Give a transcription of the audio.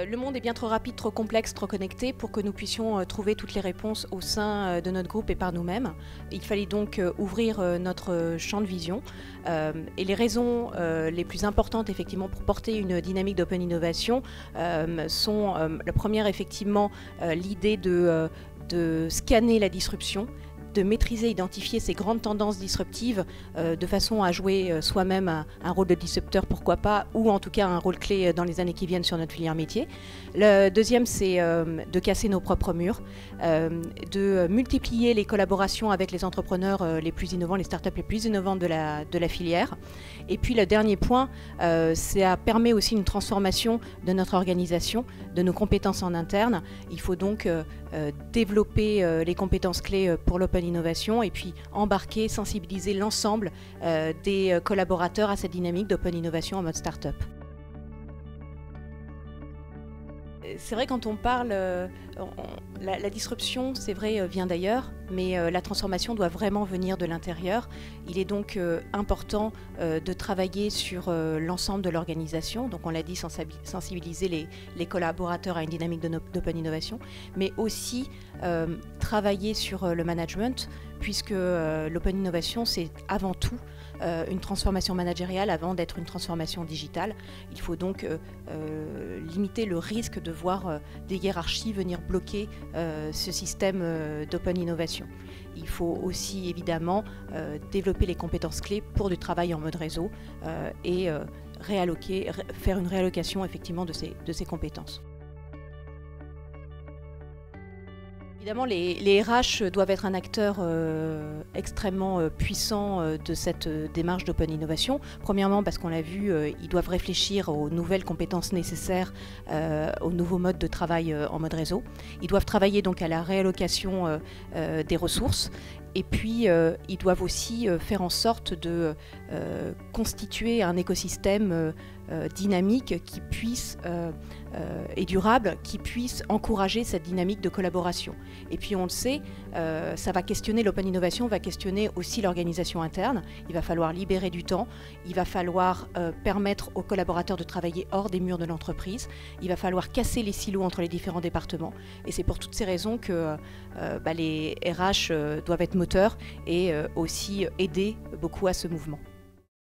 Le monde est bien trop rapide, trop complexe, trop connecté pour que nous puissions trouver toutes les réponses au sein de notre groupe et par nous-mêmes. Il fallait donc ouvrir notre champ de vision. Et les raisons les plus importantes effectivement pour porter une dynamique d'open innovation sont la première effectivement l'idée de scanner la disruption, de maîtriser, identifier ces grandes tendances disruptives de façon à jouer soi-même un rôle de disrupteur, pourquoi pas, ou en tout cas un rôle clé dans les années qui viennent sur notre filière métier. Le deuxième, c'est de casser nos propres murs, de multiplier les collaborations avec les entrepreneurs les plus innovants, les startups les plus innovantes de la filière. Et puis le dernier point, ça permet aussi une transformation de notre organisation, de nos compétences en interne. Il faut donc développer les compétences clés pour l'open innovation et puis embarquer, sensibiliser l'ensemble des collaborateurs à cette dynamique d'open innovation en mode start-up. C'est vrai, quand on parle, la disruption, c'est vrai, vient d'ailleurs, mais la transformation doit vraiment venir de l'intérieur. Il est donc important de travailler sur l'ensemble de l'organisation. Donc on l'a dit, sensibiliser les collaborateurs à une dynamique d'open innovation, mais aussi travailler sur le management, puisque l'open innovation, c'est avant tout une transformation managériale avant d'être une transformation digitale. Il faut donc limiter le risque de voir des hiérarchies venir bloquer ce système d'open innovation. Il faut aussi évidemment développer les compétences clés pour du travail en mode réseau et faire une réallocation effectivement de ces compétences. Évidemment, les RH doivent être un acteur extrêmement puissant de cette démarche d'open innovation. Premièrement, parce qu'on l'a vu, ils doivent réfléchir aux nouvelles compétences nécessaires aux nouveaux modes de travail en mode réseau. Ils doivent travailler donc à la réallocation des ressources. Et puis, ils doivent aussi faire en sorte de constituer un écosystème dynamique qui puisse, et durable, qui puisse encourager cette dynamique de collaboration. Et puis, on le sait, ça va questionner l'open innovation, va questionner aussi l'organisation interne. Il va falloir libérer du temps, il va falloir permettre aux collaborateurs de travailler hors des murs de l'entreprise, il va falloir casser les silos entre les différents départements. Et c'est pour toutes ces raisons que les RH doivent être moteurs et aussi aider beaucoup à ce mouvement.